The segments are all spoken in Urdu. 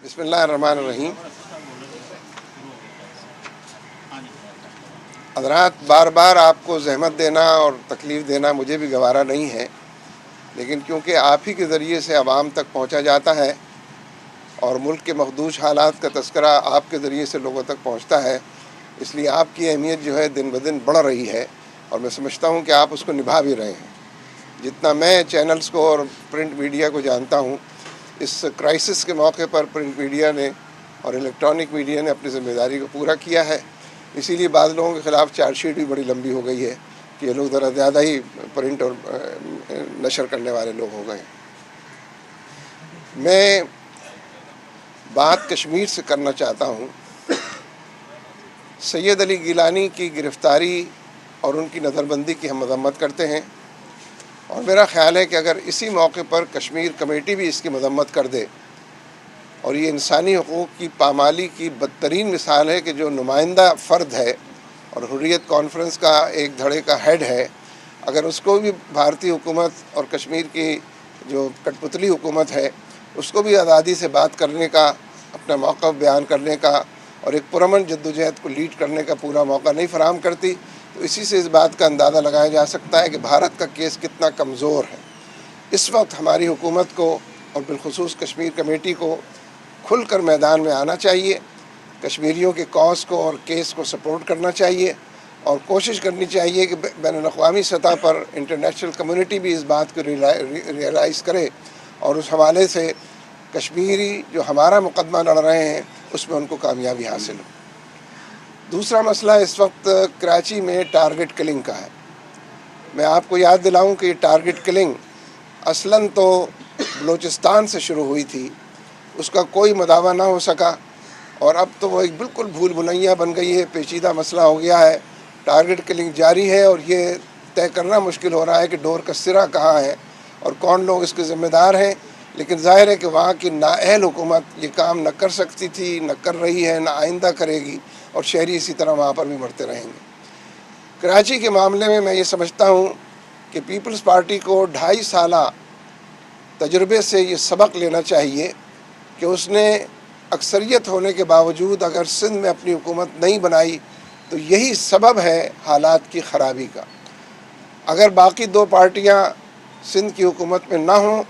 بسم اللہ الرحمن الرحیم۔ حضرات، بار بار آپ کو زحمت دینا اور تکلیف دینا مجھے بھی گوارا نہیں ہے، لیکن کیونکہ آپ ہی کے ذریعے سے عوام تک پہنچا جاتا ہے اور ملک کے مخدوش حالات کا تذکرہ آپ کے ذریعے سے لوگوں تک پہنچتا ہے، اس لیے آپ کی اہمیت جو ہے دن بدن بڑھ رہی ہے اور میں سمجھتا ہوں کہ آپ اس کو نبھا بھی رہے ہیں۔ جتنا میں چینلز کو اور پرنٹ میڈیا کو جانتا ہوں، اس کرائسس کے موقع پر پرنٹ میڈیا نے اور الیکٹرانک میڈیا نے اپنی ذمہ داری کو پورا کیا ہے۔ اسی لیے بعض لوگوں کے خلاف چارج شیٹ بھی بڑی لمبی ہو گئی ہے کہ یہ لوگ ذرا زیادہ ہی پرنٹ اور نشر کرنے والے لوگ ہو گئے۔ میں بات کشمیر سے کرنا چاہتا ہوں۔ سید علی گیلانی کی گرفتاری اور ان کی نظر بندی کی ہم مذمت کرتے ہیں، اور میرا خیال ہے کہ اگر اسی موقع پر کشمیر کمیٹی بھی اس کی مذمت کر دے، اور یہ انسانی حقوق کی پامالی کی بدترین مثال ہے کہ جو نمائندہ فرد ہے اور حریت کانفرنس کا ایک دھڑے کا ہیڈ ہے، اگر اس کو بھی بھارتی حکومت اور کشمیر کی جو کٹ پتلی حکومت ہے اس کو بھی آزادی سے بات کرنے کا، اپنا موقف بیان کرنے کا اور ایک پرامن جدوجہد کو لیڈ کرنے کا پورا موقع نہیں فراہم کرتی، تو اسی سے اس بات کا اندازہ لگایا جا سکتا ہے کہ بھارت کا کیس کتنا کمزور ہے۔ اس وقت ہماری حکومت کو اور بالخصوص کشمیر کمیٹی کو کھل کر میدان میں آنا چاہیے، کشمیریوں کے کاز کو اور کیس کو سپورٹ کرنا چاہیے، اور کوشش کرنی چاہیے کہ بین الاقوامی سطح پر انٹرنیشنل کمیونٹی بھی اس بات کو ریئلائز کرے اور اس حوالے سے کشمیری جو ہمارا مقدمہ لڑ رہے ہیں اس میں ان کو کامیابی حاصل ہو۔ دوسرا مسئلہ اس وقت کراچی میں ٹارگٹ کلنگ کا ہے۔ میں آپ کو یاد دلاؤں کہ یہ ٹارگٹ کلنگ اصلاً تو بلوچستان سے شروع ہوئی تھی، اس کا کوئی مداوع نہ ہو سکا، اور اب تو وہ ایک بالکل بھول بھلیاں بن گئی ہے، پیچیدہ مسئلہ ہو گیا ہے۔ ٹارگٹ کلنگ جاری ہے اور یہ طے کرنا مشکل ہو رہا ہے کہ ڈور کا سرا کہاں ہے اور کون لوگ اس کے ذمہ دار ہیں، لیکن ظاہر ہے کہ وہاں کی نااہل حکومت یہ کام نہ کر سکتی تھی، نہ کر رہی ہے، نہ آئندہ کرے گی، اور شہری اسی طرح وہاں پر بھی مرتے رہیں گے۔ کراچی کے معاملے میں یہ سمجھتا ہوں کہ پیپلز پارٹی کو 2.5 سالہ تجربے سے یہ سبق لینا چاہیے کہ اس نے اکثریت ہونے کے باوجود اگر سندھ میں اپنی حکومت نہیں بنائی تو یہی سبب ہے حالات کی خرابی کا۔ اگر باقی 2 پارٹیاں سندھ کی حکومت میں نہ ہوں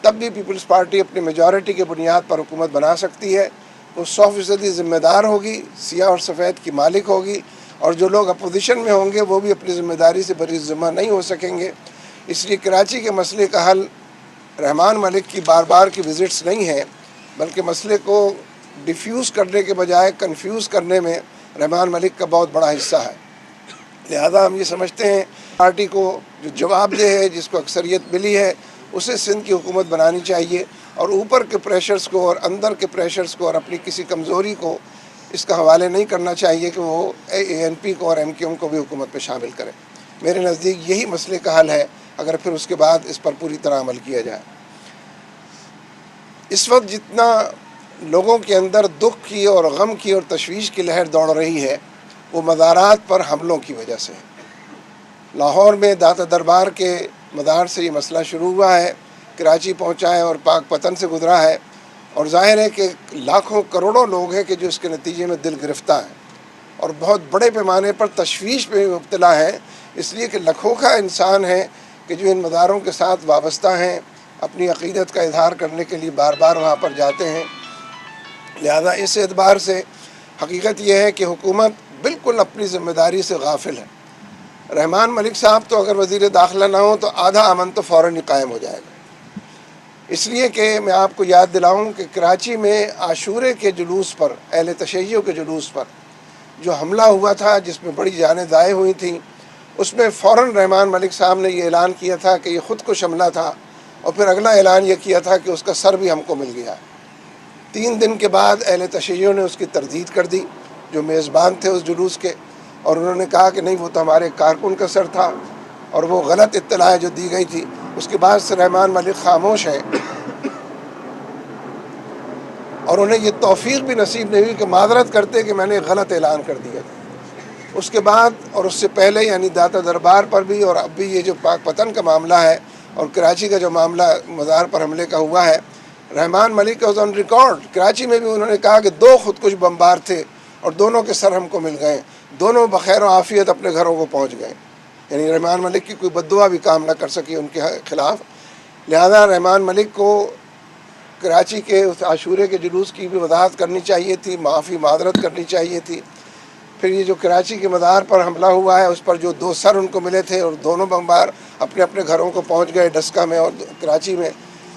تب بھی پیپلز پارٹی اپنی میجورٹی کے بنیاد پر حکومت بنا سکتی ہے، وہ 100% ذمہ دار ہوگی، سیاہ اور سفید کی مالک ہوگی، اور جو لوگ اپوزیشن میں ہوں گے وہ بھی اپنی ذمہ داری سے بری ذمہ نہیں ہو سکیں گے۔ اس لیے کراچی کے مسئلے کا حل رحمان ملک کی بار بار کی وزٹس نہیں ہے، بلکہ مسئلے کو ڈیفیوز کرنے کے بجائے کنفیوز کرنے میں رحمان ملک کا بہت بڑا حصہ ہے۔ لہذا ہم یہ سمجھتے ہیں پارٹی کو جو جواب دہ ہے، جس کو اکثریت ملی ہے، اسے سندھ کی حکومت بنانی چاہیے، اور اوپر کے پریشرز کو اور اندر کے پریشرز کو اور اپنی کسی کمزوری کو اس کا حوالے نہیں کرنا چاہیے کہ وہ ANP کو اور MQM کو بھی حکومت میں شامل کریں۔ میرے نزدیک یہی مسئلے کا حل ہے، اگر پھر اس کے بعد اس پر پوری طرح عمل کیا جائے۔ اس وقت جتنا لوگوں کے اندر دکھ کی اور غم کی اور تشویش کی لہر دوڑ رہی ہے وہ مزارات پر حملوں کی وجہ سے ہے۔ لاہور میں داتا دربار کے مزار سے یہ مسئلہ شروع ہوا ہے، کراچی پہنچا ہے اور پاک پتن سے گزرا ہے، اور ظاہر ہے کہ لاکھوں کروڑوں لوگ ہیں کہ جو اس کے نتیجے میں دل گرفتہ ہیں اور بہت بڑے پیمانے پر تشویش میں مبتلا ہیں، اس لیے کہ لاکھوں کا انسان ہے کہ جو ان مزاروں کے ساتھ وابستہ ہیں، اپنی عقیدت کا اظہار کرنے کے لیے بار بار وہاں پر جاتے ہیں۔ لہذا اس اعتبار سے حقیقت یہ ہے کہ حکومت بالکل اپنی ذمہ داری سے غافل ہے۔ رحمان ملک صاحب تو اگر وزیر داخلہ نہ ہوں تو آدھا امن تو فوراً ہی قائم ہو جائے گا۔ اس لیے کہ میں آپ کو یاد دلاؤں کہ کراچی میں عاشورے کے جلوس پر، اہل تشیع کے جلوس پر جو حملہ ہوا تھا جس میں بڑی جانیں ضائع ہوئی تھیں، اس میں فوراً رحمان ملک صاحب نے یہ اعلان کیا تھا کہ یہ خود کش حملہ تھا، اور پھر اگلا اعلان یہ کیا تھا کہ اس کا سر بھی ہم کو مل گیا۔ 3 دن کے بعد اہل تشیع نے اس کی تردید کر دی، جو میزبان تھے اس جلوس کے، اور انہوں نے کہا کہ نہیں، وہ تو ہمارے کارکن کا سر تھا، اور وہ غلط اطلاع جو دی گئی تھی۔ اس کے بعد سے رحمان ملک خاموش ہیں، اور انہیں یہ توفیق بھی نصیب نہیں ہوئی کہ معذرت کرتے کہ میں نے غلط اعلان کر دیا تھا۔ اس کے بعد اور اس سے پہلے یعنی داتا دربار پر بھی، اور اب بھی یہ جو پاک پتن کا معاملہ ہے اور کراچی کا جو معاملہ مزار پر حملے کا ہوا ہے، Rehman Malik was on record, Karachi میں بھی انہوں نے کہا کہ 2 خودکش بمبار تھے اور دونوں کے سر ہم کو مل گئے، دونوں بخیر و عافیت اپنے گھروں کو پہنچ گئے. یعنی رحمان ملک کی کوئی بد دعا بھی کام نہ کر سکی ان کے خلاف. لہذا رحمان ملک کو کراچی کے اس عاشورے کے جلوس کی بھی وضاحت کرنی چاہیے تھی، معذرت کرنی چاہیے تھی. پھر یہ جو کراچی کے مزار پر حملہ ہوا ہے اس پر جو 2 سر ان کو ملے تھے اور دونوں بمبار اپنے اپنے گھروں کو پہنچ گئے ڈسکا میں اور کراچی میں،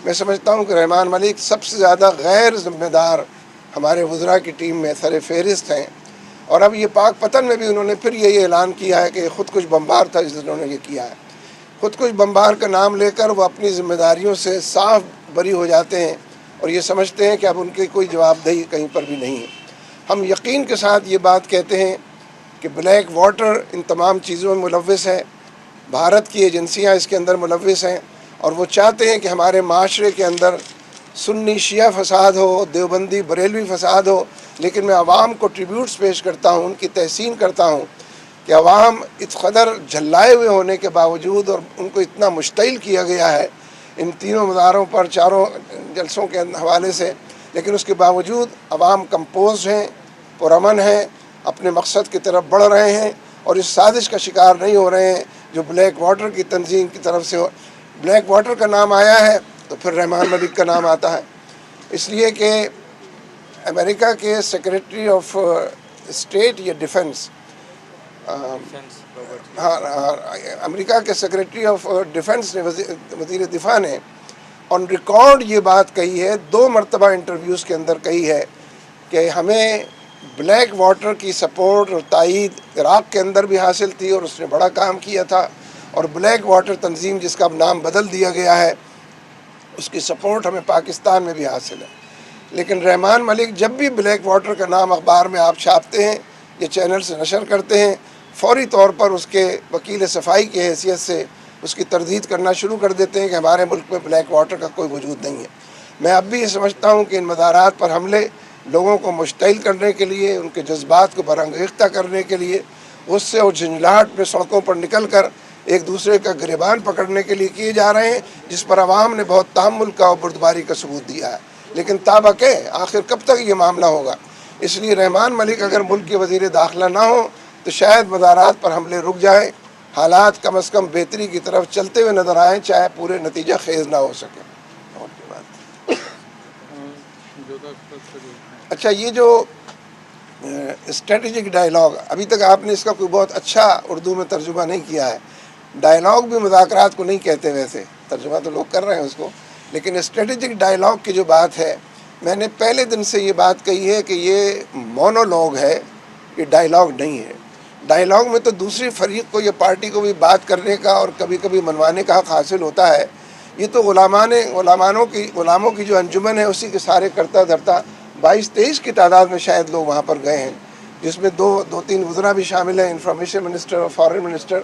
میں سمجھتا ہوں کہ رحمان ملک سب سے زیادہ غیر ذمہ دار ہمارے وزراء کی ٹیم میں سر فہرست ہیں. اور اب یہ پاک پتن میں بھی انہوں نے پھر یہ اعلان کیا ہے کہ یہ خودکش بمبار تھا جس انہوں نے یہ کیا ہے. خودکش بمبار کا نام لے کر وہ اپنی ذمہ داریوں سے صاف بری ہو جاتے ہیں اور یہ سمجھتے ہیں کہ اب ان کی کوئی جواب دہی کہیں پر بھی نہیں ہے. ہم یقین کے ساتھ یہ بات کہتے ہیں کہ بلیک واٹر ان تمام چیزوں میں ملوث ہے، بھارت کی ایجنسیاں اس کے اندر ملوث ہیں اور وہ چاہتے ہیں کہ ہمارے معاشرے کے اندر سنی شیعہ فساد ہو، دیوبندی بریلوی فساد ہو. لیکن میں عوام کو ٹریبیوٹس پیش کرتا ہوں، ان کی تحسین کرتا ہوں کہ عوام اس قدر جھلائے ہوئے ہونے کے باوجود اور ان کو اتنا مشتعل کیا گیا ہے ان تینوں مزاروں پر 4 جلسوں کے حوالے سے، لیکن اس کے باوجود عوام کمپوز ہیں، پرامن ہیں، اپنے مقصد کی طرف بڑھ رہے ہیں اور اس سازش کا شکار نہیں ہو رہے ہیں جو بلیک واٹر کی تنظیم کی طرف سے بلیک واٹر کا نام آیا ہے تو پھر رحمان ملک کا نام آتا ہے. اس لیے کہ امریکہ کے سیکریٹری آف اسٹیٹ یا ڈیفنس امریکہ کے سیکریٹری آف ڈیفنس نے وزیر دفاع نے آن ریکارڈ یہ بات کہی ہے، 2 مرتبہ انٹرویوز کے اندر کہی ہے کہ ہمیں بلیک واٹر کی سپورٹ اور تائید عراق کے اندر بھی حاصل تھی اور اس نے بڑا کام کیا تھا، اور بلیک واٹر تنظیم جس کا اب نام بدل دیا گیا ہے اس کی سپورٹ ہمیں پاکستان میں بھی حاصل ہے. لیکن رحمان ملک جب بھی بلیک واٹر کا نام اخبار میں آپ چھاپتے ہیں یا چینل سے نشر کرتے ہیں، فوری طور پر اس کے وکیل صفائی کی حیثیت سے اس کی تردید کرنا شروع کر دیتے ہیں کہ ہمارے ملک میں بلیک واٹر کا کوئی وجود نہیں ہے. میں اب بھی یہ سمجھتا ہوں کہ ان مزارات پر حملے لوگوں کو مشتعل کرنے کے لیے، ان کے جذبات کو برانگیختہ کرنے کے لیے، غصے اور جھنجھلاہٹ میں سڑکوں پر نکل کر ایک دوسرے کا گریبان پکڑنے کے لیے کیے جا رہے ہیں، جس پر عوام نے بہت تحمل کا اور بردباری کا ثبوت دیا ہے. لیکن تابق آخر کب تک یہ معاملہ ہوگا؟ اس لیے رحمان ملک اگر ملک کے وزیر داخلہ نہ ہوں تو شاید مزارات پر حملے رک جائیں، حالات کم از کم بہتری کی طرف چلتے ہوئے نظر آئیں، چاہے پورے نتیجہ خیز نہ ہو سکے. اچھا، یہ جو اسٹریٹجک ڈائلاگ، ابھی تک آپ نے اس کا کوئی بہت اچھا اردو میں ترجمہ نہیں کیا ہے. ڈائلاگ بھی مذاکرات کو نہیں کہتے، ویسے ترجمہ تو لوگ کر رہے ہیں اس کو، لیکن اسٹریٹجک ڈائلاگ کی جو بات ہے، میں نے پہلے دن سے یہ بات کہی ہے کہ یہ مونولوگ ہے، یہ ڈائلاگ نہیں ہے. ڈائلاگ میں تو دوسری فریق کو یا پارٹی کو بھی بات کرنے کا اور کبھی کبھی منوانے کا حق حاصل ہوتا ہے. یہ تو غلاموں کی جو انجمن ہے اسی کے سارے کرتا دھرتا 22-23 کی تعداد میں شاید لوگ وہاں پر گئے ہیں، جس میں 2-3 وزراء بھی شامل ہیں، انفارمیشن منسٹر اور فارن منسٹر.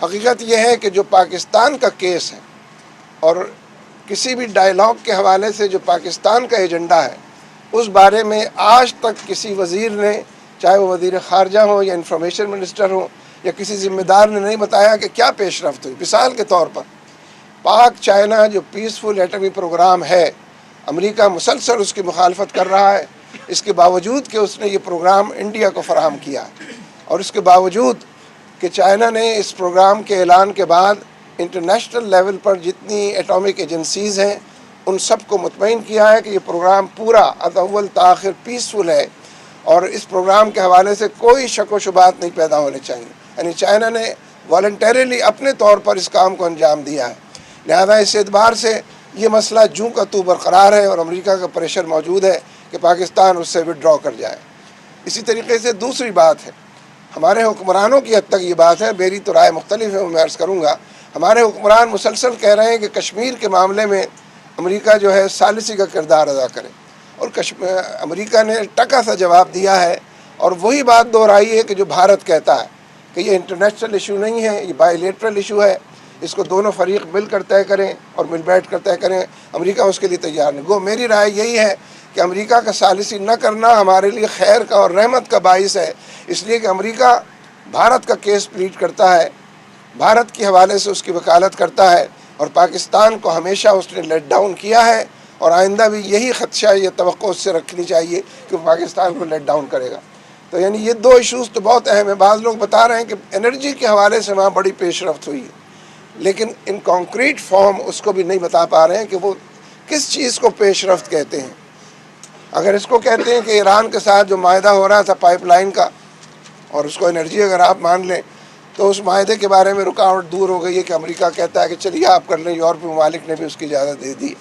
حقیقت یہ ہے کہ جو پاکستان کا کیس ہے اور کسی بھی ڈائلاگ کے حوالے سے جو پاکستان کا ایجنڈا ہے، اس بارے میں آج تک کسی وزیر نے، چاہے وہ وزیر خارجہ ہوں یا انفارمیشن منسٹر ہوں یا کسی ذمہ دار نے نہیں بتایا کہ کیا پیش رفت ہوئی. مثال کے طور پر پاک چائنا جو پیسفل ایٹمی پروگرام ہے، امریکہ مسلسل اس کی مخالفت کر رہا ہے، اس کے باوجود کہ اس نے یہ پروگرام انڈیا کو فراہم کیا، اور اس کے باوجود کہ چائنا نے اس پروگرام کے اعلان کے بعد انٹرنیشنل لیول پر جتنی ایٹامک ایجنسیز ہیں ان سب کو مطمئن کیا ہے کہ یہ پروگرام پورا از اول تا آخر پیسفل ہے اور اس پروگرام کے حوالے سے کوئی شک و شبہات نہیں پیدا ہونے چاہیے. یعنی چائنا نے والنٹیرلی اپنے طور پر اس کام کو انجام دیا ہے. لہذا اس اعتبار سے یہ مسئلہ جوں کا تو برقرار ہے اور امریکہ کا پریشر موجود ہے کہ پاکستان اس سے وڈرا کر جائے. اسی طریقے سے دوسری بات ہے، ہمارے حکمرانوں کی حد تک یہ بات ہے، میری تو رائے مختلف ہے، میں عرض کروں گا. ہمارے حکمران مسلسل کہہ رہے ہیں کہ کشمیر کے معاملے میں امریکہ جو ہے ثالثی کا کردار ادا کرے، اور امریکہ نے ٹکا سا جواب دیا ہے اور وہی بات دہرائی ہے کہ جو بھارت کہتا ہے کہ یہ انٹرنیشنل ایشو نہیں ہے، یہ بائی لیٹرل ایشو ہے، اس کو دونوں فریق مل کر طے کریں اور مل بیٹھ کر طے کریں. امریکہ اس کے لیے تیار نہیں. میری رائے یہی ہے کہ امریکہ کا ثالثی نہ کرنا ہمارے لیے خیر کا اور رحمت کا باعث ہے، اس لیے کہ امریکہ بھارت کا کیس پلیڈ کرتا ہے، بھارت کے حوالے سے اس کی وکالت کرتا ہے، اور پاکستان کو ہمیشہ اس نے لیٹ ڈاؤن کیا ہے اور آئندہ بھی یہی خدشہ یہ توقع اس سے رکھنی چاہیے کہ وہ پاکستان کو لیٹ ڈاؤن کرے گا۔ تو یعنی یہ دو ایشوز تو بہت اہم ہیں۔ بعض لوگ بتا رہے ہیں کہ انرجی کے حوالے سے وہاں بڑی پیش رفت ہوئی ہے، لیکن ان کانکریٹ فارم اس کو بھی نہیں بتا پا رہے ہیں کہ وہ کس چیز کو پیش رفت کہتے ہیں۔ اگر اس کو کہتے ہیں کہ ایران کے ساتھ جو معاہدہ ہو رہا تھا پائپ لائن کا، اور اس کو انرجی اگر آپ مان لیں تو اس معاہدے کے بارے میں رکاوٹ دور ہو گئی ہے کہ امریکہ کہتا ہے کہ چلیے آپ کر لیں، یورپی ممالک نے بھی اس کی اجازت دے دی۔